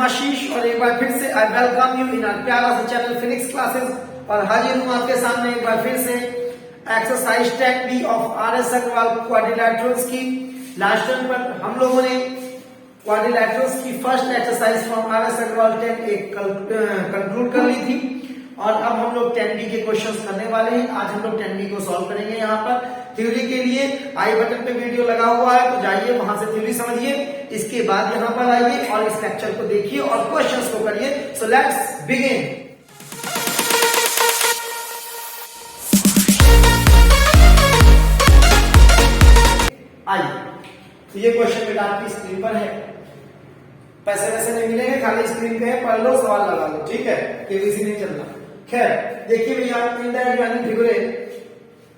आशीष और एक बार फिर से I welcome you in our प्यारा सा चैनल फिनिक्स क्लासेस और हाजिर हूं आपके सामने एक बार फिर से एक्सरसाइज 10B ऑफ आर.एस. अग्रवाल क्वाड्रिलैटरल्स की। लास्ट टाइम पर हम लोगों ने क्वाड्रिलैटरल्स की फर्स्ट एक्सरसाइज फ्रॉम आर.एस. अग्रवाल 10 एक कंक्लूड कर ली थी और अब हम लोग 10B के क्वेश्चंस करने वाले हैं। आज हम लोग 10B को सॉल्व करेंगे। यहाँ पर थ्योरी के लिए आई बटन पे वीडियो लगा हुआ है, तो जाइए वहां से थ्योरी समझिए, इसके बाद यहाँ पर आइए और इस लेक्चर को देखिए और क्वेश्चंस को करिए। So let's begin. आइए, तो ये क्वेश्चन बेटा आपकी स्क्रीन पर है। पैसे वैसे नहीं मिलेंगे, खाली स्क्रीन पे है, पढ़ लो, सवाल लगा लो, ठीक है, केबीसी नहीं चलना। खैर देखिए भैया, in that joining figure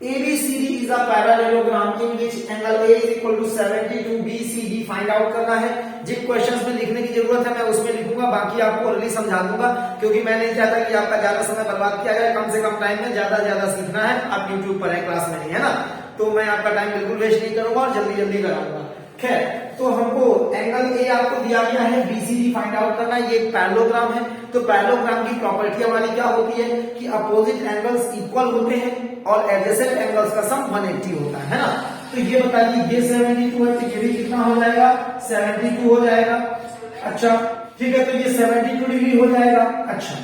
ABCD is a parallelogram in which angle A is equal to 70 to BCD find out करना है। जिन क्वेश्चंस में लिखने की जरूरत है मैं उसमें लिखूंगा, बाकी आपको ऑलरेडी समझा दूंगा, क्योंकि मैं नहीं चाहता कि आपका ज्यादा समय बर्बाद किया जाए। कम से कम टाइम में ज्यादा सीखना है। आप यूट्यूब पर है, क्लास में नहीं है ना, तो मैं आपका टाइम बिल्कुल वेस्ट नहीं करूंगा और जल्दी कराऊंगा। खैर, तो हमको एंगल ए आपको दिया गया है, BCD फाइंड आउट करना है। ये एक पैरेललोग्राम है, तो पैरेललोग्राम की प्रॉपर्टी हमारी क्या होती है कि अपोजिट एंगल्स इक्वल होते हैं और एडजेसेंट एंगल्स का सम 180 होता है ना। तो ये बताइए, ये 72 है, तो ये भी कितना हो जाएगा, 72 हो जाएगा। अच्छा ठीक है, तो ये 72 डिग्री हो जाएगा। अच्छा,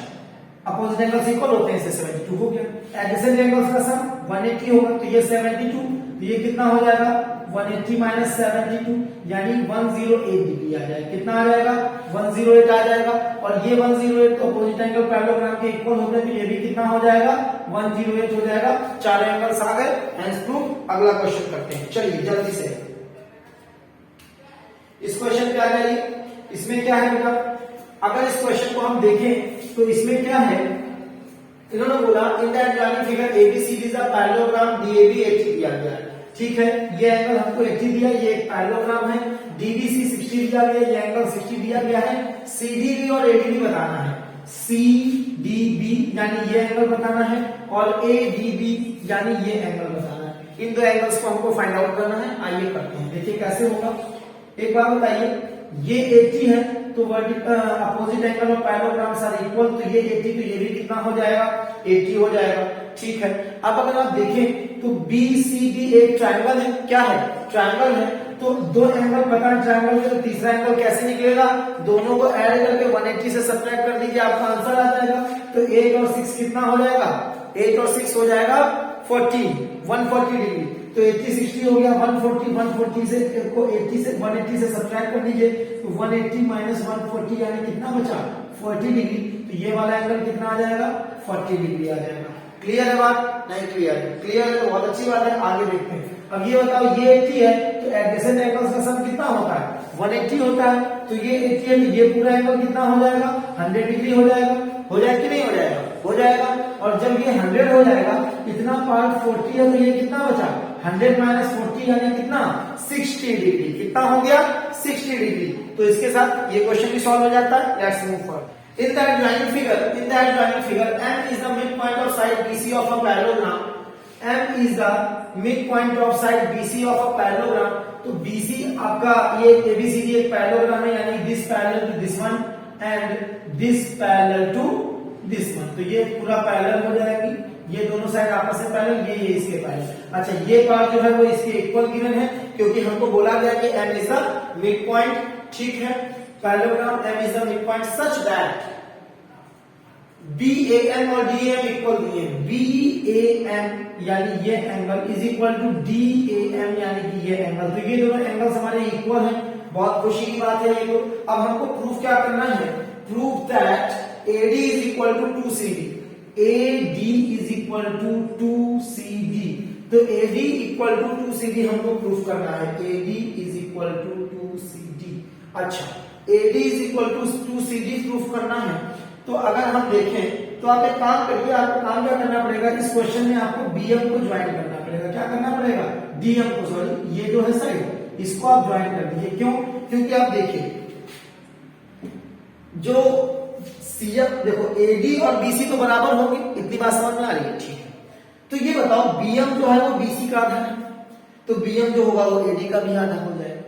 अपोजिट एंगल्स इक्वल होते हैं, इससे 72 हो गया। एडजेसेंट एंगल्स का सम 180 होगा, तो ये 72, तो ये कितना हो जाएगा 180 माइनस 72, यानी 108 डिग्री आ जाएगा। कितना आ जाएगा, 108 आ जाएगा। और ये 108 तो अपोजिट एंगल पैरेललोग्राम के इक्वल होते हैं, तो ये भी कितना हो जाएगा, 108 हो जाएगा। चार एंगल्स आ गए, हेंस प्रूफ। अगला क्वेश्चन करते हैं, चलिए जल्दी से। इस क्वेश्चन पे आ जाइए। इसमें क्या है बेटा, अगर इस क्वेश्चन को हम देखें तो इसमें क्या है, इन्होंने बोला in that joining figure ABCD is a parallelogram DAB 80 दिया गया है। ठीक है, ये एंगल हमको 80 दिया, ये एक पैरेललोग्राम है। DBC 60 दिया गया, ये एंगल 60 दिया गया है। CDB और ADB बताना है। CDB यानी ये एंगल बताना है और ADB यानी ये एंगल बताना है। इन दो एंगल्स को हमको फाइंड आउट करना है। आइए करते हैं, देखिए कैसे होगा। एक बार बताइए, ये 80 है, तो अपोजिट एंगल और पैरेललोग्राम्स आर इक्वल, तो ये 80, तो ये भी कितना हो जाएगा, 80 हो जाएगा। ठीक है, अब अगर आप देखें तो BCD एक ट्रायंगल है। क्या है, ट्रायंगल है, तो दो एंगल पता है ट्रायंगल के, तो तीसरा एंगल कैसे निकलेगा, दोनों को ऐड करके 180 से सब्ट्रैक्ट कर दीजिए, आपका आंसर आ जाएगा। तो 8 और 6 कितना हो जाएगा, 8 और 6 हो जाएगा 40, 140 डिग्री। तो 80 60 हो गया, 140 से को 80 से 180 से सब्ट्रैक्ट कर लीजिए, तो 180 माइनस 140 यानी कितना बचा, 40 डिग्री। तो ये वाला एंगल कितना आ जाएगा, 40 डिग्री आ जाएगा। क्लियर है बात, नहीं क्लियर है? क्लियर है तो बहुत अच्छी बात है, आगे देखते हैं। अब ये बताओ, ये 80 है, तो एडजेसेंट एंगल्स का सम कितना होता है, 180 होता है। तो ये 80 है, तो ये पूरा एंगल कितना हो जाएगा, 100 डिग्री हो जाएगा। हो जाएगा कि नहीं हो जाएगा, हो जाएगा। और जब ये 100 हो जाएगा, इतना पार्ट 40 है, तो ये कितना बचा, 100 माइनस 40 यानी कितना, 60 डिग्री। कितना हो गया, 60 डिग्री। तो इसके साथ ये क्वेश्चन भी सॉल्व हो जाता है। Let's move forward. In that joining figure, M is the midpoint of side BC of a parallelogram. M is the midpoint of side BC of a parallelogram. तो BC आपका ये ABCD एक parallelogram है, यानी this parallel to this one and this parallel to this one. तो ये पूरा parallel हो जाएगी, ये दोनों साइड आपस में पैरेलल, ये इसके पैरेलल। अच्छा, ये पार्ट जो है वो इसके इक्वल गिवन है, क्योंकि हमको बोला गया कि M is the midpoint। ठीक है, parallelogram M is the midpoint such that BAM और DAM इक्वल दिए। BAM यानी ये angle is equal to DAM यानी कि ये एंगल, तो ये दोनों एंगल्स हमारे इक्वल हैं। बहुत खुशी की बात है ये तो। अब हमको प्रूफ क्या करना है, proof that AD is equal to 2CD। AD is equal to 2CD, तो AD इक्वल टू 2CD हमको प्रूफ करना है। AD is equal to 2CD। अच्छा, AD is equal to 2CD proof करना है। तो अगर हम देखें तो आप एक काम करिए, आपको काम क्या करना पड़ेगा, इस क्वेश्चन में आपको BM को ज्वाइन करना पड़ेगा। क्या करना पड़ेगा, DM को, सॉरी, ये जो है साइड, इसको आप ज्वाइन कर दीजिए। क्यों, क्योंकि आप देखिए जो CF, देखो AD और BC तो बराबर होंगे, इतनी बात समझ में आ रही है? ठीक है, तो ये बताओ BM जो है वो BC का आधा है, तो BM जो होगा वो AD का भी आधा हो जाएगा।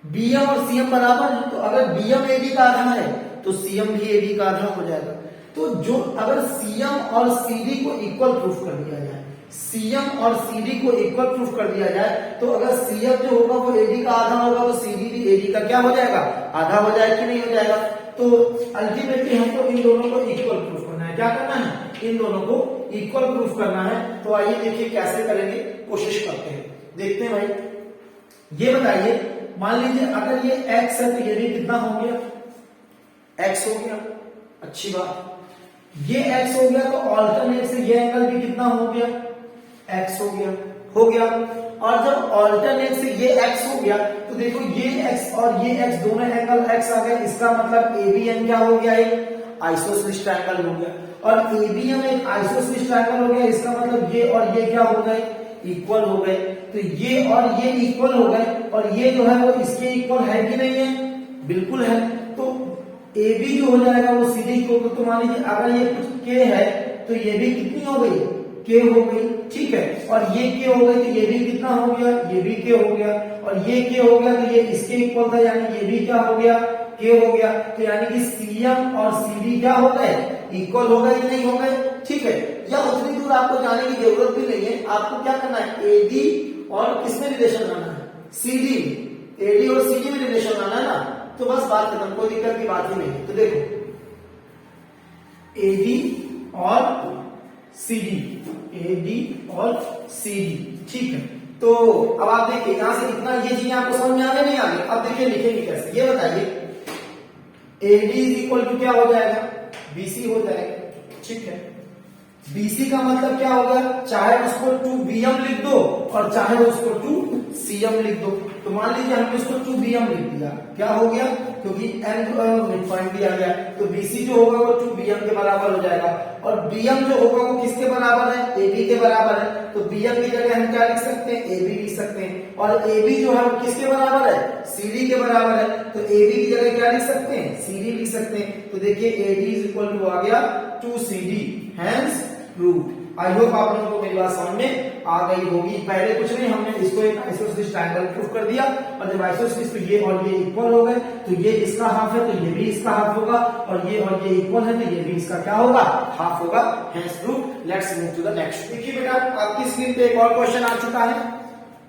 BM और CM बराबर है, तो अगर BM AD का आधा है तो सीएम भी एडी का आधा हो जाएगा। तो जो अगर सीएम और सीडी को इक्वल प्रूफ कर दिया जाए, सीएम और सीडी को इक्वल प्रूफ कर दिया जाए, तो अगर सीएम जो होगा वो एडी का आधा होगा तो सीडी भी एडी का क्या हो जाएगा, आधा हो जाएगा कि नहीं हो जाएगा। तो अल्टीमेटली हमको इन दोनों को इक्वल प्रूफ करना है। क्या करना है, इन दोनों को इक्वल प्रूफ करना है। तो आइए देखिए कैसे करेंगे, कोशिश करते हैं, देखते हैं भाई। ये बताइए, मान लीजिए अगर ये x है तो ये भी कितना हो गया, x हो गया, अच्छी बात। ये x हो गया तो ऑल्टरनेट से ये एंगल भी कितना हो गया, x हो गया। और जब ऑल्टरनेट से ये x हो गया तो देखो ये x और ये x दोनों एंगल x आ गए, इसका मतलब ABM क्या हो गया, एक आइसोसेलेस ट्रायंगल हो गया। और ABM एक आइसोसेलेस ट्रायंगल हो गया, इसका मतलब ये और ये क्या हो गए, इक्वल हो गए। तो ये और ये इक्वल हो गए, और ये जो है वो इसके इक्वल है कि नहीं है, बिल्कुल है। तो AB जो हो जाएगा वो CD को, तो मान लीजिए अगर ये कुछ K है तो ये भी कितनी हो गई, K हो गई, ठीक है। और ये K हो गई तो ये भी कितना हो गया, ये भी K हो गया। और ये K हो गया तो ये इसके इक्वल था, यानी ये भी क्या हो गया, K हो गया। तो यानी कि CM और CD क्या हो गए, इक्वल हो गए कि नहीं हो गए, ठीक है। या उतनी दूर आपको जाने की जरूरत भी नहीं है, आपको क्या करना है, AD और किसमें रिलेशन लाना है, CD, AD और CD में रिलेशन लाना है ना, तो बस बात खत्म, कोई दिक्कत की बात ही नहीं है। तो देखो AD और CD, AD और CD, ठीक है। तो अब आप देखिए यहां से इतना, ये चीजें आपको समझ में आ गई नहीं आ गई। अब देखिए लिखेंगे कैसे, ये बताइए। AD इज इक्वल टू क्या हो जाएगा, BC हो जाएगा, ठीक है। BC का मतलब क्या होगा, चाहे उसको 2BM लिख दो और चाहे उसको 2CM लिख दो। तो मान लीजिए हमने इसको 2BM लिख दिया, क्या हो गया, क्योंकि मिड पॉइंट दिया गया, तो BC जो होगा वो 2BM के बराबर हो जाएगा। और BM जो होगा वो किसके बराबर है, AB के बराबर है। तो BM की जगह हम क्या लिख सकते हैं, AB लिख सकते हैं। और AB जो है वो किसके बराबर है, CD के बराबर है। तो AB की जगह क्या लिख सकते हैं, CD लिख सकते हैं। तो देखिए AD इज इक्वल टू आ गया 2CD, hence proved. I hope आप लोगों को मेरी बात समझ में आ गई होगी। पहले कुछ नहीं, हमने इसको एक आइसोसेलेस ट्रायंगल प्रूफ कर दिया, और जब आइसोसेलेस तो ये और ये इक्वल हो गए, तो ये इसका हाफ है तो ये भी इसका हाफ होगा, और ये इक्वल है तो ये भी इसका क्या होगा, हाफ होगा, hence proved. Let's move to the next. देखिए बेटा आपकी स्क्रीन पे एक और क्वेश्चन आ चुका है,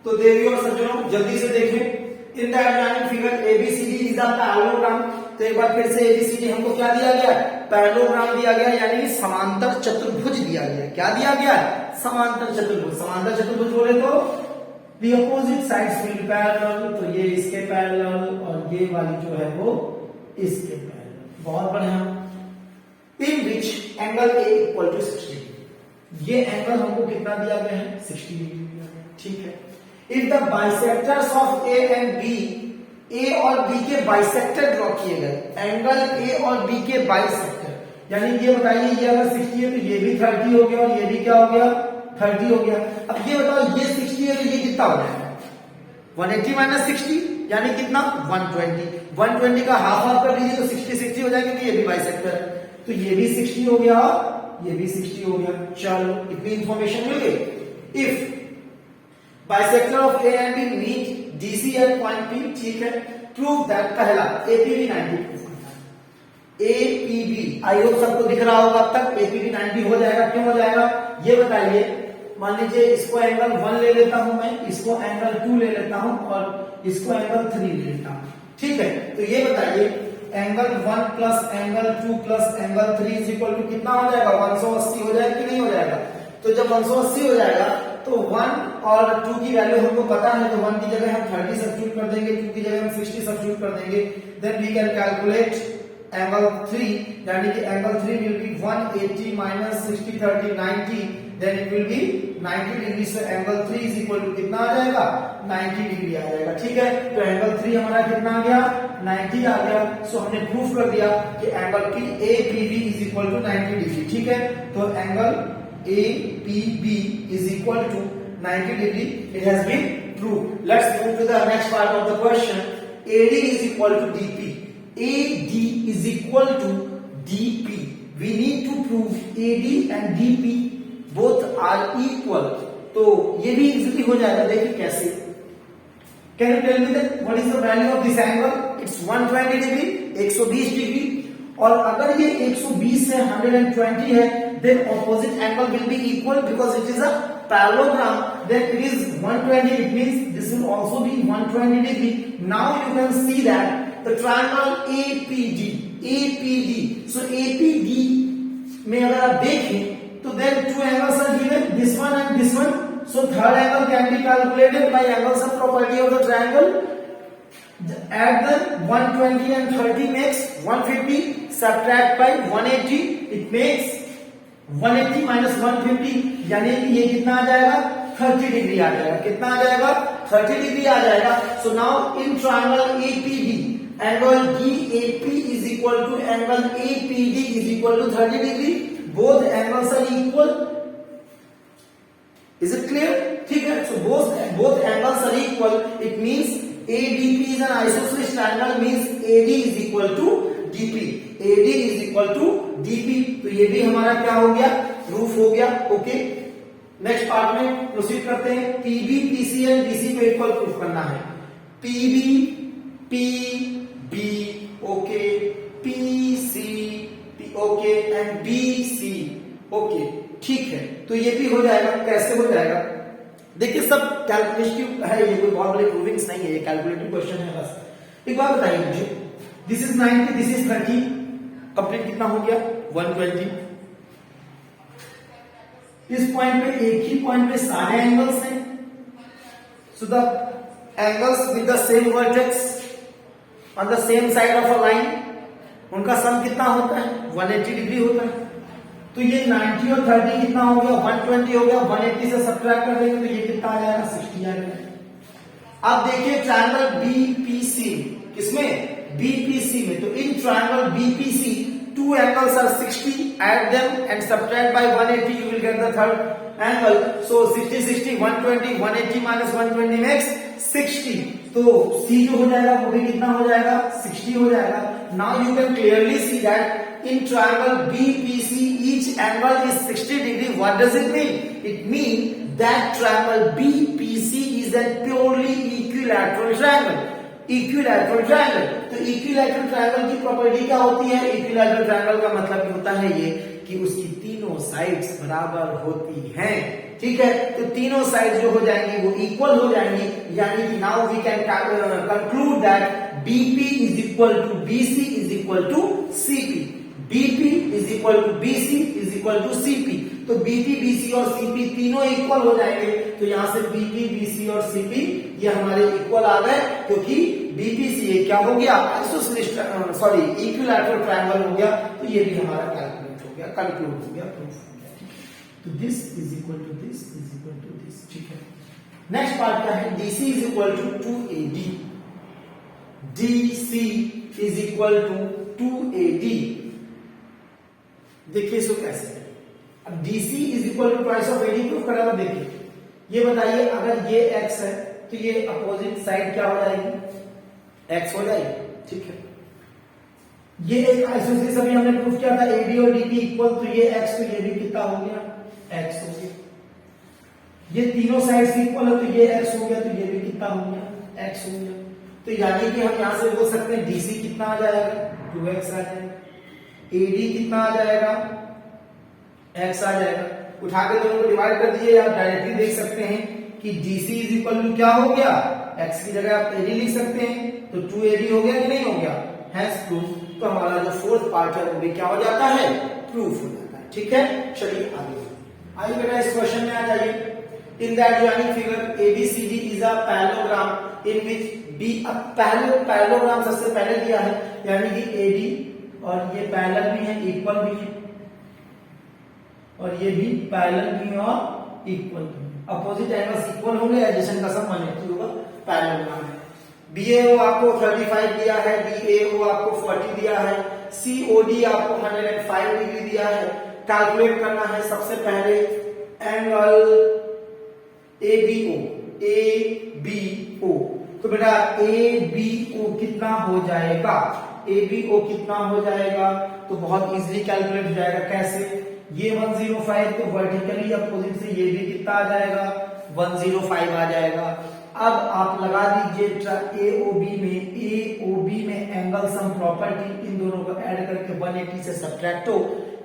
तो देवियों और सज्जनों जल्दी से देखें। In the examined figure ABCD is the parallelogram. तो एक बार फिर से ABCD हमको क्या दिया गया, पैरेललोग्राम दिया गया, यानी समांतर चतुर्भुज दिया गया। क्या दिया गया, समांतर चतुर्भुज। समांतर चतुर्भुज बोले तो the opposite sides will be parallel, तो ये इसके पैरेलल और ये वाली जो है वो इसके पैरेलल। बहुत बढ़िया। in which angle A equal to 60, ये एंगल हमको कितना दिया गया है, 60 डिग्री दिया गया, ठीक है। If the bisectors of A and B, A और B के बाइसेक्टर ड्रॉ किए गए, एंगल A और B के बाइसेक्टर, यानी ये बताइए ये अगर 60 है तो ये भी 30 हो गया और ये भी क्या हो गया, 30 हो गया। अब ये बताओ ये 60 है तो ये कितना हो जाएगा, 180 माइनस 60 यानी कितना, 120। 120 का हाफ हाफ कर लीजिए तो 60 हो जाएगा, तो ये भी बाइसेक्टर है, तो ये भी 60 हो गया और ये भी 60 हो गया। चलो इतनी इंफॉर्मेशन मिल गई। If bisector of A and B meet DC at point P, ठीक है, प्रूव दैट, पहला APB 90 प्रूव करना है। APB आई होप सबको दिख रहा होगा अब तक, APB 90 हो जाएगा, क्यों हो जाएगा ये बताइए। मान लीजिए इसको एंगल 1 ले लेता हूं मैं, इसको एंगल 2 ले लेता हूं और इसको एंगल 3 ले लेता हूं, ठीक है। तो ये बताइए angle 1 plus angle 2 plus angle 3 is equal to कितना हो जाएगा, 180 हो जाएगा कि नहीं हो जाएगा। तो जब 180 हो जाएगा तो 1 और 2 की वैल्यू हमको पता है, तो 1 की जगह हम 30 सब्स्टिट्यूट कर देंगे, 2 की जगह हम 60 सब्स्टिट्यूट कर देंगे। Then we can calculate angle 3, यानी कि angle 3 will be 180 minus 60 30 90, then it will be 90 degree. से एंगल 3 इज इक्वल टू कितना आ जाएगा, 90 डिग्री आ जाएगा, ठीक है। तो एंगल 3 हमारा कितना आ गया, 90 आ गया। सो हमने प्रूफ कर दिया कि angle APB is equal to 90 degree, ठीक है। तो angle APB is equal to 90 degree. It has been proved. Let's move to the next part of the question. AD is equal to DP. AD is equal to DP. We need to prove AD and DP both are equal. तो ये भी easily हो जाएगा, देखिए कैसे। Can you tell me that what is the value of this angle? It's 120 degree, 120 degree, और अगर ये 120 से 120 है, then opposite angle will be equal because it is a parallelogram. Then it is 120. It means this will also be 120 degree. Now you can see that the triangle APD. So APD में अगर आप देखें तो then two angles are given, this one and this one. So third angle can be calculated by angles of property of the triangle. Add the 120 and 30 makes 150. Subtract by 180, it makes 180 minus 150, यानी कि ये कितना आ जाएगा 30 degree आ जाएगा। कितना आ जाएगा 30 डिग्री आ जाएगा। So now in triangle APD, angle DAP is equal to angle APD is equal to 30 degree. Both angles are equal. Is it clear? ठीक है। So both angles are equal. It means ADP is an isosceles triangle, means AD is equal to DP. AD is equal to DP. तो ये भी हमारा क्या हो गया, proof हो गया। ओके, नेक्स्ट पार्ट में प्रोसीड करते हैं। PB, PC एंड BC को इक्वल प्रूफ करना है। PB, PB, okay, PC, okay and BC, okay, ठीक है। तो ये भी हो जाएगा। कैसे हो जाएगा देखिए, सब कैलकुलेटिव है, ये कोई बहुत बड़ी प्रूविंग्स नहीं है, ये कैलकुलेटिव क्वेश्चन है बस। एक बात बताइए मुझे, this is 90, this is 30, complete कितना हो गया 120। इस पॉइंट पे एक ही पॉइंट पे सारे एंगल्स हैं, so the angles with the same vertex on the same side of a line, उनका सम कितना होता है 180 डिग्री होता है। तो ये 90 और 30 कितना हो गया 120 हो गया। 180 से सब्ट्रैक्ट कर देंगे तो ये कितना आ जाएगा 60 आ जाएगा। अब देखिए ट्रायंगल BPC, किसमें BPC में, तो in triangle BPC two angles are 60, add them and subtract by 180, you will get the third angle. So 60 60 120, 180 minus 120 makes 60. तो C जो हो जाएगा वो भी कितना हो जाएगा 60 हो जाएगा। Now you can clearly see that in triangle BPC each angle is 60 degree. What does it mean? It means that triangle BPC is a purely equilateral triangle. Equilateral triangle, तो इक्विलैटरल ट्रायंगल की property क्या होती है? Equilateral triangle का मतलब होता है ये कि उसकी तीनों साइड्स बराबर होती हैं। ठीक है, तो तीनों साइड्स जो हो जाएंगी वो इक्वल हो जाएंगी, यानी कि now we can conclude that BP is equal to BC is equal to CP. BP is equal to BC is equal to CP. तो BP, BC और CP तीनों इक्वल हो जाएंगे। तो यहां से BP, BC और CP ये हमारे इक्वल आ गए, क्योंकि BPC क्या हो गया इक्विलैटरल ट्रायंगल हो गया। तो ये भी हमारा कैलकुलेट हो गया, कंक्लूड हो गया, प्रूफ हो गया। तो this is equal to this is equal to this. ठीक है, नेक्स्ट पार्ट क्या है? DC is equal to 2AD। DC is equal to 2AD। देखिए इसको कैसे है। अब DC is equal to twice of AD proof करा। देखिए ये बताइए, अगर ये x है तो ये अपोजिट साइड क्या हो जाएगी? x हो जाएगी। ठीक है, ये एक आइसोसेलेस अभी हमने प्रूफ किया था AD और DP इक्वल, तो ये x तो ये भी कितना हो गया x हो गया। ये तीनों साइड्स इक्वल है तो ये x हो गया, तो ये भी कितना हो गया x हो गया। तो यानी कि हम यहां से बोल सकते हैं DC कितना आ जाएगा 2x आ जाएगा, AD कितना आ जाएगा x आ जाएगा। उठा के दोनों को डिवाइड कर दिए, आप डायरेक्टली देख सकते हैं कि DC इज इक्वल टू क्या हो गया, x की जगह आप AD लिख सकते हैं, तो 2AD हो गया कि नहीं हो गया, हैज प्रूफ। तो हमारा जो फोर्थ पार्ट है वो भी क्या हो जाता है, प्रूफ हो जाता है। ठीक है, चलिए आगे बेटा इस क्वेश्चन में आ जाइए। In that joining figure ABCD is a parallelogram in which B, अब पैरेललोग्राम सबसे पहले दिया है, यानी कि AD और ये पैरेलल भी है, इक्वल भी है, और ये भी पैरेलल भी और इक्वल भी। अपोजिट एंगल्स इक्वल होंगे, एडिशन का सम 180 होगा, पैरेललोग्राम है। BAO आपको 35 दिया है, BAO आपको 40 दिया है, COD आपको 105 डिग्री दिया है। कैलकुलेट करना है सबसे पहले एंगल ABO। तो बेटा ABO कितना हो जाएगा, ABO कितना हो जाएगा, तो बहुत इजीली कैलकुलेट हो जाएगा। कैसे? ये 105, तो वर्टिकली अपोजिट से ये भी कितना आ जाएगा 105 आ जाएगा। अब आप लगा दीजिए AOB में एंगल सम प्रॉपर्टी, इन दोनों को ऐड करके 180 से सब्ट्रैक्ट हो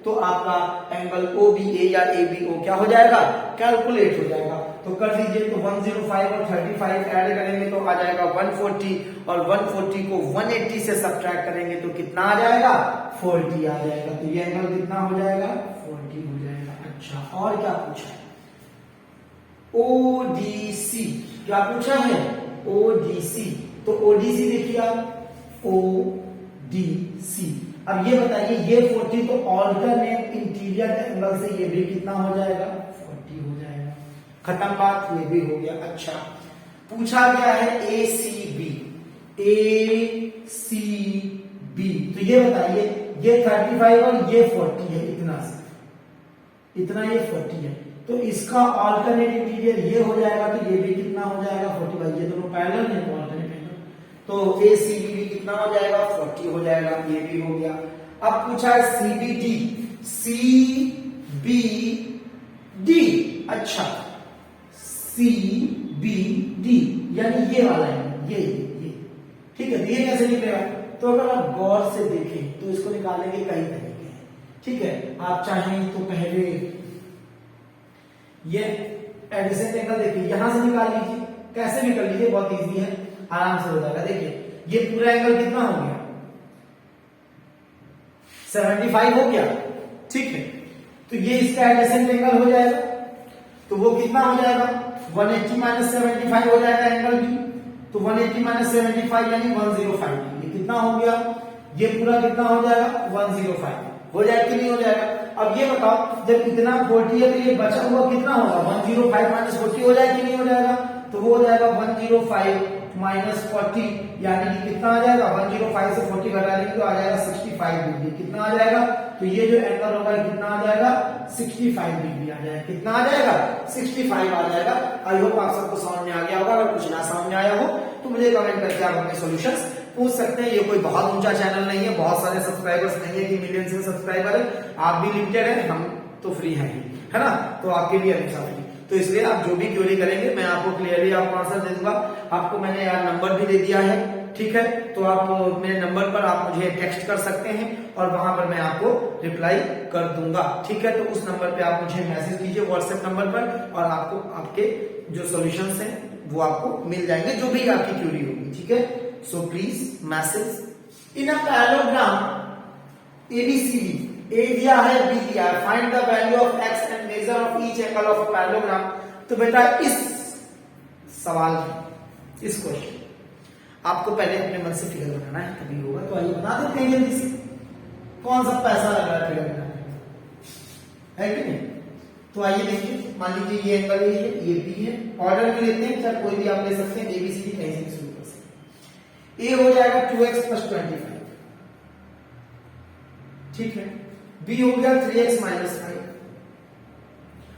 तो आपका एंगल OBA या ABO क्या हो जाएगा, कैलकुलेट हो जाएगा। तो कर दीजिए, तो 105 और 35 ऐड करेंगे तो आ जाएगा 140 और 140 को 180 से सब्ट्रैक्ट करेंगे तो कितना आ जाएगा, 40 आ जाएगा। तो ये एंगल कितना हो जाएगा, 40 हो जाएगा। अच्छा, और क्या पूछा है, ODC क्या पूछा है, ODC। तो ODC देखिए आप, ODC। अब ये बताइए, ये 40 तो ऑल्टरनेट इंटीरियर एंगल से ये भी कितना हो जाएगा, 40 हो जाएगा। खत्म बात, ये भी हो गया। अच्छा, पूछा गया है ACB। तो ये बताइए, ये 35 और ये 40 है, इतना ये 40 है, तो इसका ऑल्टरनेट इंटीरियर ये हो जाएगा, तो ये भी कितना हो जाएगा, 40। ये दोनों पैरेलल है तो ऑल्टरनेट एंगल, तो ACB भी कितना हो जाएगा, 40 हो जाएगा। ये भी हो गया। अब पूछा है CBD। अच्छा, CBD यानी ये वाला है, ये ठीक है। ये कैसे निकलेगा, तो अगर आप गौर से देखें तो इसको निकालने के कई तरीके हैं, ठीक है। आप चाहें तो पहले ये एडजेसेंट एंगल देखिए, यहां से निकाल लीजिए, कैसे भी कर लीजिए, बहुत इजी है, आराम से हो जाएगा। देखिए ये पूरा एंगल कितना हो गया, 75 हो गया, ठीक है। तो ये इसका एडजेसेंट एंगल हो जाएगा, तो वो कितना हो जाएगा, 180 माइनस 75 हो जाएगा एंगल बी। तो 180 माइनस 75 यानी 105। ये कितना हो गया, ये पूरा कितना हो जाएगा, 105 हो जाएगा कि नहीं हो जाएगा। अब ये बताओ, जब इतना 40 है तो ये बचा हुआ कितना होगा, 105 माइनस 40 हो जाएगा कि नहीं हो जाएगा, तो वो हो जाएगा 105 माइनस 40 यानी कि कितना आ जाएगा, 105 से 40 घटा देंगे तो आ जाएगा 65 डिग्री। कितना आ जाएगा, तो ये जो एंगल होगा कितना आ जाएगा, 65 डिग्री आ जाएगा। कितना आ जाएगा, 65 आ जाएगा। आई होप आप सबको समझ में आ गया होगा। अगर कुछ ना समझ में आया हो तो मुझे कमेंट करके आप अपने सॉल्यूशंस पूछ सकते हैं। ये कोई बहुत ऊंचा चैनल नहीं है, बहुत सारे सब्सक्राइबर्स नहीं है कि मिलियंस में सब्सक्राइबर है, आप भी लिमिटेड है, हम तो फ्री है ही, है ना। तो आपके लिए अच्छा है, तो इसलिए आप जो भी क्वेरी करेंगे मैं आपको क्लियरली आपको आंसर दे दूंगा। आपको मैंने यार नंबर भी दे दिया है, ठीक है। तो आप मेरे नंबर पर आप मुझे टेक्स्ट कर सकते हैं और वहां पर मैं आपको रिप्लाई कर दूंगा, ठीक है। तो उस नंबर पे आप मुझे मैसेज कीजिए व्हाट्सएप नंबर पर और आपको आपके जो सॉल्यूशंस हैं वो आपको मिल जाएंगे, जो भी आपकी क्वेरी होगी, ठीक है। So please message in a parallelogram ABCD, A दिया है, B दिया है, find the value of x and measure of each angle of a parallelogram. तो बेटा इस सवाल में, इस क्वेश्चन आपको पहले अपने मन से फिगर बनाना है, तभी होगा। तो आइए बना देते हैं जल्दी से, कौन सा पैसा लग रहा है फिगर बनाने में, है कि नहीं। तो आइए देखिए, मान लीजिए ये एंगल ये है, ये B है, ऑर्डर में लेते हैं, चाहे कोई भी आप ले सकते हैं, ABCD कहीं से भी शुरू कर सकते हैं। A हो जाएगा 2x + 25, ठीक है। B हो गया 3x - 5।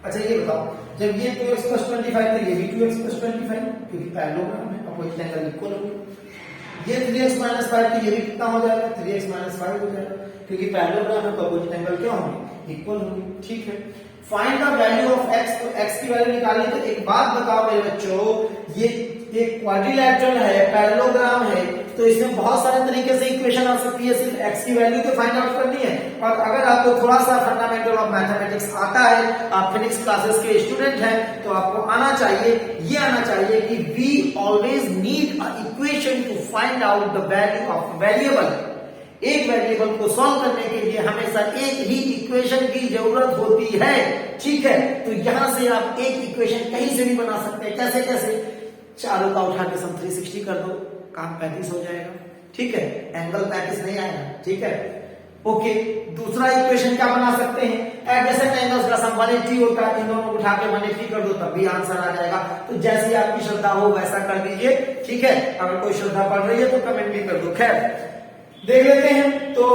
अच्छा ये बताओ, जब ये 2x + 25 तो ये भी 2x + 25, क्योंकि पैरेललोग्राम है, अपोजिट एंगल इक्वल होंगे। ये 3x - 5 तो ये भी कितना हो जाएगा, 3x - 5 हो जाएगा, क्योंकि पैरेललोग्राम है तो अपोजिट एंगल क्या होंगे, इक्वल होंगे, ठीक है। Find the value of x, तो x की वैल्यू निकालनी। तो एक बात बताओ मेरे बच्चों, ये क्वाड्रिलैटरल है, पैरेललोग्राम है, तो इसमें बहुत सारे तरीके से इक्वेशन आ सकती है, सिर्फ x की वैल्यू तो फाइंड आउट करनी है। और अगर आपको थोड़ा सा फंडामेंटल ऑफ मैथमेटिक्स आता है, आप फिजिक्स क्लासेस के स्टूडेंट हैं, तो आपको आना चाहिए, ये आना चाहिए कि we always need a equation to find out the value of variable. एक वेरिएबल को सॉल्व करने के लिए हमेशा एक ही इक्वेशन की जरूरत होती है, ठीक है। तो यहां से आप एक इक्वेशन कहीं से भी बना सकते हैं, कैसे कैसे, चारों का उठा के सम 360 कर दो, काम 35 हो जाएगा, ठीक है। एंगल 35 नहीं आएगा, ठीक है, ओके। दूसरा इक्वेशन क्या बना सकते हैं, एडजेसेंट एंगल्स का सम 180 होता है, इन दोनों को उठा के 180 कर दो, तब भी आंसर आ जाएगा। तो जैसी आपकी श्रद्धा हो वैसा कर दीजिए, ठीक है। अगर कोई श्रद्धा पड़ रही है तो कमेंट भी कर दो। खैर देख लेते हैं, तो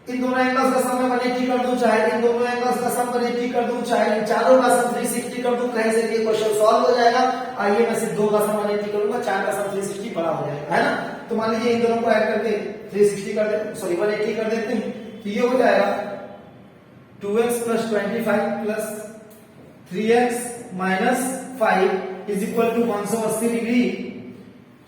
इन दोनों एंगल्स का सम 180 कर दूं, चाहे इन दोनों एंगल्स का सम 180 कर दूं, चाहे इन चारों का सम 360 कर दूं, कहीं से ये क्वेश्चन सॉल्व हो जाएगा। आइए मैं सिर्फ 2 का सम 180 करूंगा, 4 का सम 360 बड़ा हो जाएगा, है ना। तो मान लीजिए इन दोनों को ऐड करके 360 कर देते, सॉरी 180 कर देते हैं, तो ये हो जाएगा 2x + 25 + 3x - 5 is equal to 180 degree,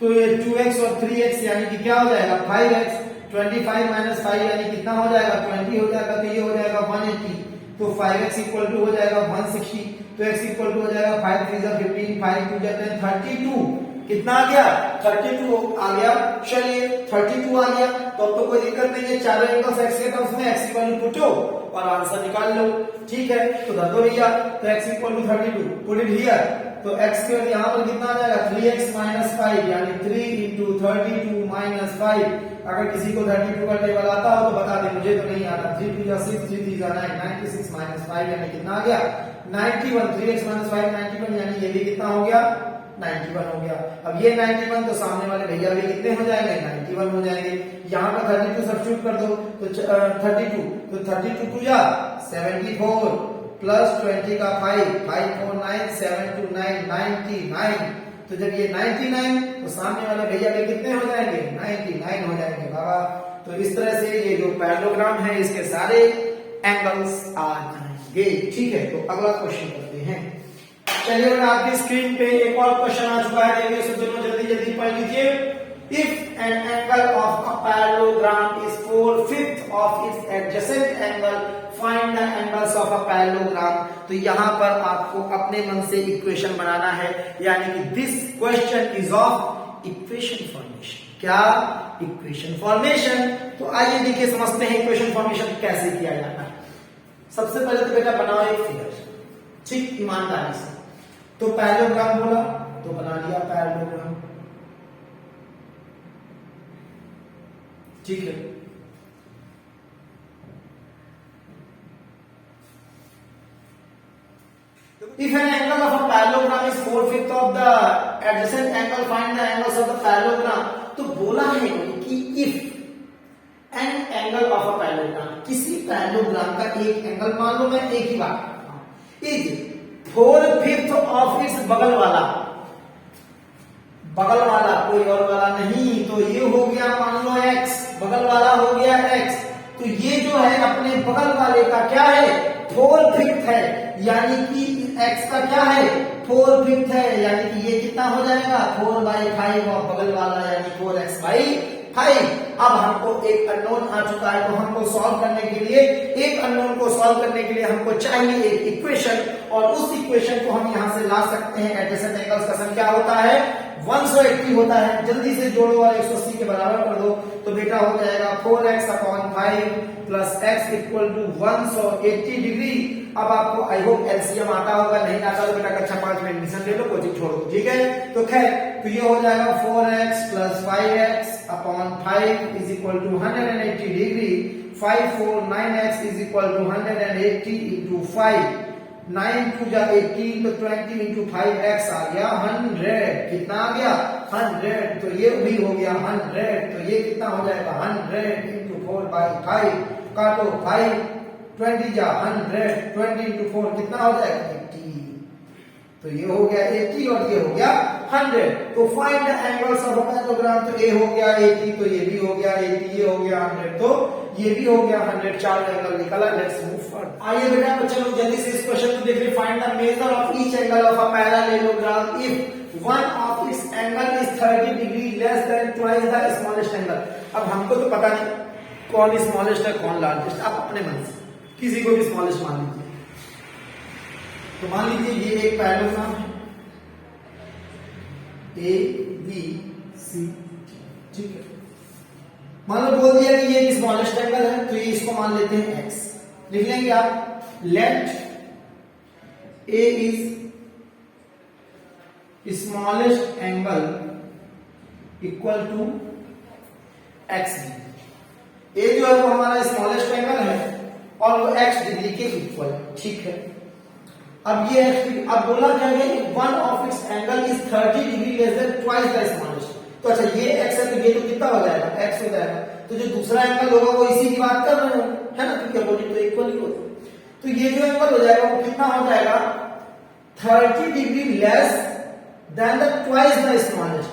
तो ये 2x और 3x यानी कि क्या हो जाएगा 5x, 25 माइनस 5 यानी कितना हो जाएगा 20 हो जाएगा, तो ये हो जाएगा 180, तो 5x इक्वल टू हो जाएगा 160, तो x इक्वल टू हो जाएगा 5 3 जा 15, 5 2 जाते हैं 32, कितना आ गया 32 आ गया। चलिए 32 आ गया, तो अब तो कोई दिक्कत नहीं है, चारों एंगल्स x के टर्म्स में x इक्वल टू पुटो और आंसर निकाल लो, ठीक है। तो कर दो भैया, तो x equal to 32 put it here, तो x के यहाँ पर कितना आ जाएगा 3x माइनस 5 यानी 3 into 32 माइनस 5। अगर किसी को 32 का टेबल आता हो तो बता दे, मुझे तो नहीं आता। 3 2 जा 6, 3 3 जा 9, 96 माइनस 5 यानी कितना आ गया 91, 3x माइनस 5 91 यानी ये भी कितना हो गया 91 हो गया। अब ये 91 तो सामने वाले भैया भी कितने हो जाएंगे 91 हो जाएंगे। यहाँ पर 32 सब्स्टिट्यूट कर दो, तो 32 तो 32 टू जा 74 प्लस 20 का 5 5 4 9 7 2 9 99। तो जब ये 99 तो सामने वाले भैया के कितने हो जाएंगे 99 हो जाएंगे बाबा। तो इस तरह से ये जो पैरेललोग्राम है इसके सारे एंगल्स आ जाएंगे, ठीक है। तो अगला क्वेश्चन करते हैं। चलिए और आपकी स्क्रीन पे एक और क्वेश्चन आ चुका है, देखिए इसे दोनों जल्दी जल्दी पढ़ लीजिए। If an angle of a parallelogram is 4/5 of its adjacent angle, find the angles of a parallelogram. तो यहां पर आपको अपने मन से इक्वेशन बनाना है, यानी कि this question is of equation formation. क्या इक्वेशन फॉर्मेशन। तो आइए देखिए समझते हैं इक्वेशन फॉर्मेशन कैसे किया जाता है। सबसे पहले तो बेटा बनाओ एक फिगर, ठीक ईमानदारी से। तो पैरेललोग्राम बोला तो बना लिया पैरेललोग्राम, ठीक है। If an angle of a parallelogram is 4/5 of the adjacent angle, find the angles of the parallelogram। तो बोला है कि if an angle of a parallelogram, किसी पैरेललोग्राम का एक एंगल, मान लो मैं एक ही बात करता हूं, इज 4/5 ऑफ इट्स बगल वाला कोई और वाला नहीं, तो ये हो गया मान लो x, बगल वाला हो गया x। तो ये जो है अपने बगल वाले का क्या है 4/5 है, यानी कि x का क्या है 4/5 है, यानी कि ये कितना हो जाएगा 4/5 और बगल वाला यानी 4x/5। अब हमको एक अननोन आ चुका है, तो हमको सॉल्व करने के लिए, एक अननोन को सॉल्व करने के लिए हमको चाहिए एक इक्वेशन, और उस इक्वेशन को हम यहां से ला सकते हैं। एडजेसेंट एंगल्स का सम क्या होता है 180 होता है। जल्दी से जोड़ो और 180 के बराबर कर दो, तो बेटा हो जाएगा 4x/5 plus x equal to 180 degree. अब आपको आई होप एलसीएम आता होगा, नहीं आता तो बेटा कक्षा 5 में एडमिशन ले लो, कोचिंग छोड़ दो, ठीक है। तो खैर, तो ये हो जाएगा 4x plus 5x/5 is equal to 180 degree. 5 4 9x is equal to 180 into 5, 9 2 जा 18, तो 20 इंटू 5x आ गया 100। कितना आ गया 100, तो ये भी हो गया 100, तो ये कितना हो जाएगा 100 इंटू 4/5, काटो 5 20 जा 100, 20 इंटू 4 कितना हो जाएगा 80। तो ये हो गया 80 और ये हो गया 100। तो find the angles of a parallelogram, तो ये हो गया 80, तो ये भी हो गया 80, ये हो गया 100, तो ये भी हो गया 100। चार एंगल निकला। Let's move forward. आइए बेटा तो चलो जल्दी से इस क्वेश्चन को देखिए। Find the measure of each angle of a parallelogram if one of its angle is 30 degree less than twice the smallest angle. अब हमको तो पता नहीं कौन स्मॉलेस्ट है कौन लार्जेस्ट, आप अपने मन से किसी को भी स्मॉलेस्ट मान लीजिए। तो मान लीजिए ये एक पैरेललोग्राम है ए बी सी, ठीक है। मान लो बोल दिया कि ये स्मॉलेस्ट एंगल है, तो ये इसको मान लेते हैं x। लिख लेंगे आप let A is smallest angle equal to x। A जो है वो हमारा स्मॉलेस्ट एंगल है और वो x डिग्री के इक्वल, ठीक है। अब ये अब बोला क्या है one of its angle is 30 degree less than twice the smallest. तो अच्छा ये x है, तो ये तो कितना हो जाएगा x हो जाएगा। तो जो दूसरा एंगल होगा वो इसी की बात कर रहे हैं, है ना, क्योंकि अपोजिट तो इक्वल ही होता है। तो ये जो एंगल हो जाएगा वो कितना हो जाएगा 30 degree less than the twice the smallest.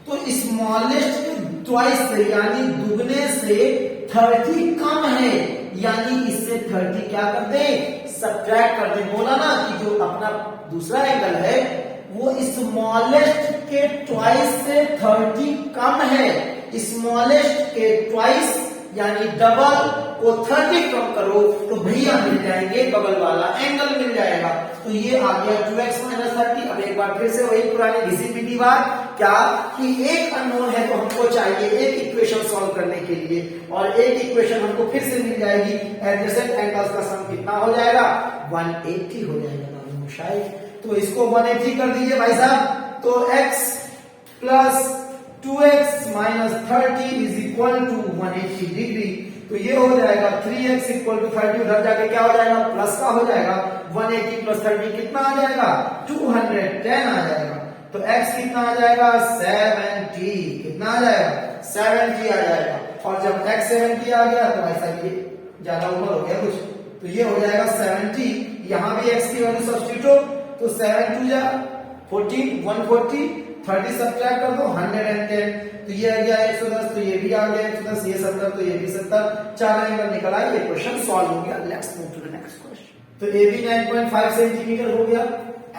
तो स्मॉलेस्ट के ट्वाइस से यानी दुगने से 30 कम है, यानी इससे 30 क्या कर दे सब्ट्रैक्ट कर दे। बोला ना कि जो अपना दूसरा एंगल है वो स्मॉलेस्ट के ट्वाइस से 30 कम है। स्मॉलेस्ट के ट्वाइस यानी डबल को 30 कम करो तो भैया मिल जाएंगे बगल वाला एंगल मिल जाएगा। तो ये आ गया 2x माइनस 30। अब एक बार फिर से वही पुरानी घिसी पिटी बात, क्या कि एक अननोन है तो हमको चाहिए एक इक्वेशन सॉल्व करने के लिए, और एक इक्वेशन हमको फिर से मिल जाएगी। एडजेसेंट एंगल्स का सम कितना हो जाएगा? 180 हो जाएगा शायद। तो इसको 180 कर दीजिए भाई साहब। तो x plus 2x minus 30 is equal to 180 degree. तो ये हो जाएगा 3x इक्वल टू 30, उधर जाके क्या हो जाएगा? प्लस का हो जाएगा। 180 प्लस 30 कितना आ जाएगा? 210 आ जाएगा। तो x कितना आ जाएगा? 70। कितना आ जाएगा? 70 आ जाएगा। और जब x 70 आ गया तो ऐसा ये ज्यादा ऊपर हो गया कुछ, तो ये हो जाएगा 70। यहां भी x की वैल्यू सब्स्टिट्यूट, तो 7 2 जा 14, 140, 30 सब्ट्रैक्ट कर दो 110। तो ये आ गया 110, तो ये भी आ गया 110, ये 70, तो ये भी 70। चार एंगल निकल आए, ये क्वेश्चन सॉल्व हो गया। Let's move to the next question. तो AB 9.5 सेंटीमीटर हो गया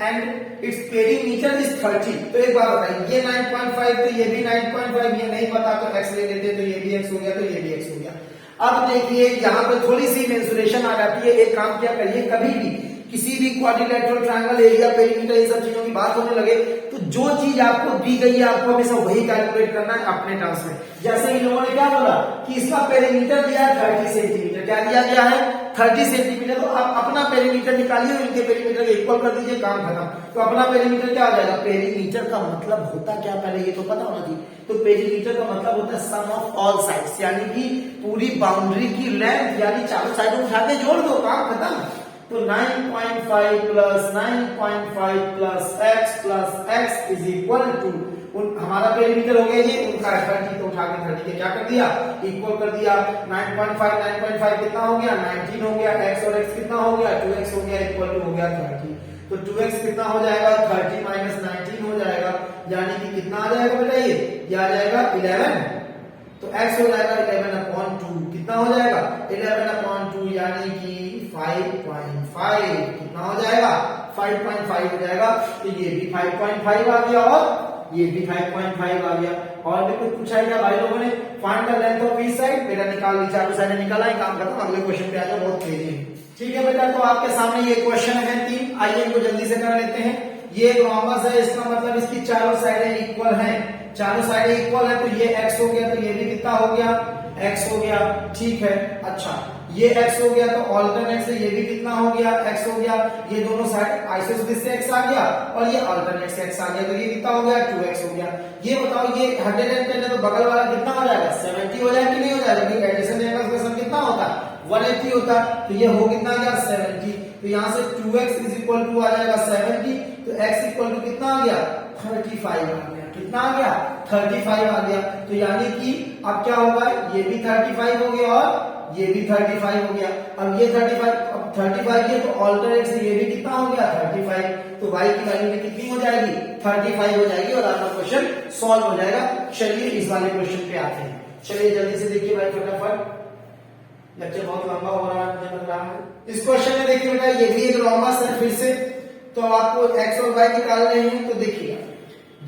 एंड इट्स पेरीमीटर इज 30। तो एक बात बताइए, ये 9.5 तो ये भी 9.5, ये नहीं पता तो x ले लेते, तो ये भी x हो गया, तो ये भी x हो गया। अब देखिए यहाँ पे थोड़ी सी मेंसुरेशन आ जाती है। एक काम क्या करिए, कभी भी किसी भी क्वाड्रिलेटरल ट्रायंगल, एरिया, पेरीमीटर, इन सब चीजों की बात होने लगे तो जो चीज आपको दी गई है आपको हमेशा वही कैलकुलेट करना है अपने टर्म्स में। जैसे इन लोगों ने क्या बोला कि इसका पेरीमीटर दिया है 30 सेंटीमीटर, क्या दिया गया है? 30 सेंटीमीटर। तो आप अपना पेरीमीटर निकालिए, इनके पेरीमीटर को इक्वल कर दीजिए, काम खत्म। तो अपना पेरीमीटर क्या हो जाएगा? पेरीमीटर का मतलब होता क्या, पहले ये तो पता होना चाहिए। तो पेरीमीटर का मतलब होता है सम ऑफ ऑल साइड्स, यानी कि पूरी बाउंड्री की लेंथ, यानी चारों साइडों उठा के जोड़ दो, काम खत्म। तो 9.5 plus 9.5 plus x is equal to, हमारा पेरीमीटर हो गया ये, उनका 30, तो उठा के 30 के क्या कर दिया? इक्वल कर दिया। 9.5 कितना हो गया? 19 हो गया। x और x कितना हो गया? 2x हो गया, इक्वल टू हो गया 30। तो 2x कितना हो जाएगा? 30 माइनस 19 हो जाएगा, यानी कि कितना आ जाएगा बेटा? ये आ जाएगा 11। तो x हो जाएगा 11/2, कितना हो जाएगा? 11/2, यानी कि 5.5। कितना हो जाएगा? 5.5 हो जाएगा। तो ये भी 5.5 आ गया और ये भी 5.5 आ गया। और भी कुछ पूछा गया भाई लोगों ने, find the length of each side. बेटा निकाल ली, चारों साइड निकाला है, काम खत्म। अगले क्वेश्चन पे आ जाओ, बहुत तेजी है। ठीक है बेटा, तो आपके सामने ये क्वेश्चन है 3, आइए इनको जल्दी से कर लेते हैं। ये रोम्बस है, इसका मतलब इसकी चारों साइडें इक्वल हैं। चारों साइडें इक्वल है, तो ये x हो गया, तो ये भी कितना हो गया? x हो गया। ठीक है, अच्छा ये x हो गया, तो ऑल्टरनेट से ये भी कितना हो गया? x हो गया। ये दोनों साइड आइसोसेलेस से x आ गया और ये ऑल्टरनेट से x आ गया, तो ये कितना हो गया? 2x हो गया। ये बताओ, ये 110 है तो बगल वाला कितना हो जाएगा? 70 हो जाएगा कि नहीं हो जाएगा? क्योंकि एडिशन एंगल्स का सम कितना होता है? 180 होता है। तो ये हो कितना गया? 70। तो यहाँ से 2x इज इक्वल टू आ जाएगा 70, तो x इक्वल टू कितना आ गया? 35 आ गया। कितना आ गया? 35 आ गया। तो यानी कि अब क्या होगा? ये भी 35 हो गया और ये भी 35 हो गया। अब ये 35 ये तो ऑल्टरनेट से ये भी कितना हो गया? 35। तो y की वैल्यू में कितनी हो जाएगी? 35 हो जाएगी और आपका क्वेश्चन सॉल्व हो जाएगा। चलिए इस वाले क्वेश्चन पे आते हैं। चलिए जल्दी से देखिए भाई फटाफट, लेक्चर बहुत लंबा हो रहा है, मुझे लग रहा है। इस क्वेश्चन में देखिए बेटा, ये भी एक रोम्बस है फिर से, तो आपको x और y निकाल रहे हैं। तो देखिएगा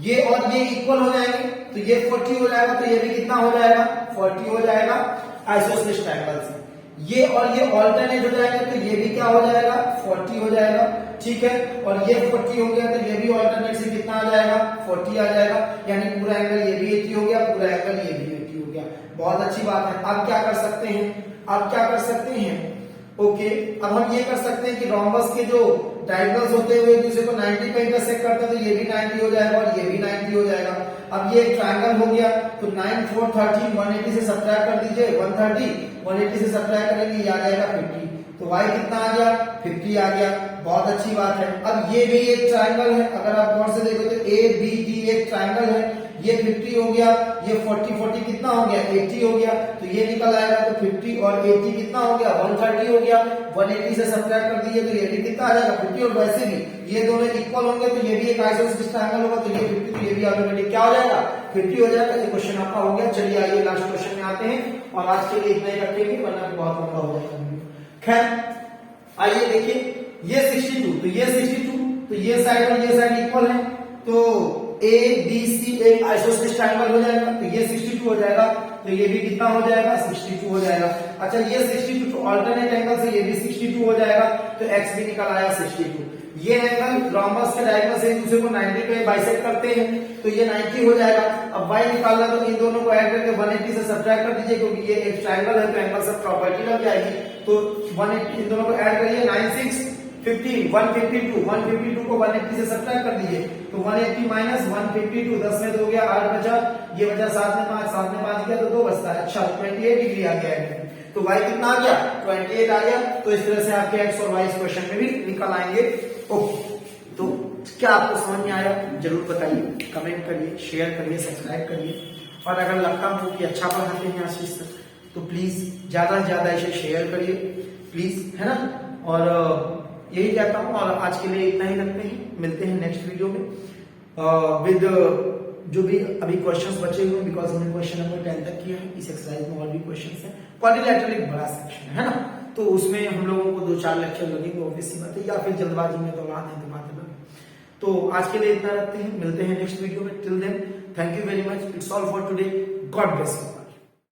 ये और ये इक्वल हो जाएंगे, तो ये 40 हो जाएगा, तो ये भी कितना हो जाएगा? 40 हो जाएगा आइसोसेलेस ट्रायंगल से। ये और ये ऑल्टरनेट हो जाएंगे, तो ये भी क्या हो जाएगा? 40 हो जाएगा। ठीक है, और ये 40 हो गया, तो ये भी ऑल्टरनेट से कितना आ जाएगा? 40 आ जाएगा, यानी पूरा एंगल ये भी 80 हो गया, पूरा एंगल ये भी 80 हो गया। बहुत अच्छी बात है। अब क्या कर सकते हैं? अब क्या कर सकते हैं? ओके, अब हम ये कर सकते हैं कि रोम्बस के जो डायगोनल्स होते हुए एक दूसरे को 90 पे इंटरसेक्ट करते हैं, तो ये भी 90 हो जाएगा और ये भी 90 हो जाएगा। अब ये एक ट्रायंगल हो गया, तो 9 4 13, 180 से सब्ट्रैक्ट कर दीजिए 130, 180 से सब्ट्रैक्ट करेंगे ये आ जाएगा 50। तो y कितना आ गया? 50 आ गया। बहुत अच्छी बात है। अब ये भी एक ट्रायंगल है, अगर आप गौर से देखो तो ABD एक ट्रायंगल है। ये 50 हो गया, ये 40 कितना हो गया? 80 हो गया। तो ये निकल आएगा, तो 50 और 80 कितना हो गया? 130 हो गया। 180 से सब्ट्रैक्ट कर दीजिए तो ये भी कितना आ जाएगा? 50। और वैसे भी ये दोनों इक्वल होंगे, तो ये भी एक आइसोसेलेस ट्रायंगल होगा, तो ये 50, तो ये भी ऑटोमेटिक क्या हो जाएगा? 50 हो जाएगा। ये क्वेश्चन आपका हो गया। चलिए आइए लास्ट क्वेश्चन में आते हैं, और आज के लिए इतना ही रखेंगे, वरना बहुत लंबा हो जाएगा। खैर आइए देखिए, ये 62, तो ये 62, तो ये साइड और ये साइड इक्वल है, तो ए बी सी एक आइसोसेलेस ट्रायंगल हो जाएगा, तो ये 62 हो जाएगा, तो ये भी कितना हो जाएगा 62 हो जाएगा। अच्छा ये 62 तो अल्टरनेट एंगल से ये भी 62 हो जाएगा, तो x भी निकल आया 62। ये एंगल रोम्बस के डायगोनल से एक दूसरे को 90 पे बाइसेक्ट करते हैं, तो ये 90 हो जाएगा। अब y निकालना तो इन दोनों को ऐड करके 180 से सब्ट्रैक्ट कर दीजिए, क्योंकि ये एक ट्रायंगल है तो एंगल से प्रॉपर्टी लग जाएगी। तो 180 इन दोनों को ऐड करिए, 9 6 15 152 को 180 से सब्ट्रैक्ट कर दीजिए, तो 180 माइनस 152 10 में 2 गया 8 बचा, ये बचा 7 में 5 गया तो 2 बचता है। अच्छा 28 डिग्री आ गया है, तो y कितना आ गया 28 आ गया। तो इस तरह से आपके x और y इस क्वेश्चन में भी निकल आएंगे। ओके, तो क्या आपको समझ में आया जरूर बताइए, कमेंट करिए, शेयर करिए, सब्सक्राइब करिए, और अगर लगता हो कि अच्छा पढ़ाते हैं आशीष सर तो प्लीज ज्यादा से ज्यादा इसे शेयर करिए प्लीज, है ना। और यही कहता हूँ, और आज के लिए इतना ही रखते हैं, मिलते हैं नेक्स्ट वीडियो में विद जो भी अभी क्वेश्चंस बचे हुए हैं, बिकॉज हमने क्वेश्चन नंबर 10 तक किया है। इस एक्सरसाइज में और भी क्वेश्चंस हैं। क्वाड्रिलेटरल एक बड़ा सेक्शन है ना, तो उसमें हम लोगों को 2-4 लेक्चर लगेंगे ऑब्वियसली बात है, या फिर जल्दबाजी में दौरान है तो बात अलग है। तो आज के लिए इतना रखते हैं, मिलते हैं नेक्स्ट वीडियो में। Till then thank you very much, it's all for today, God bless you.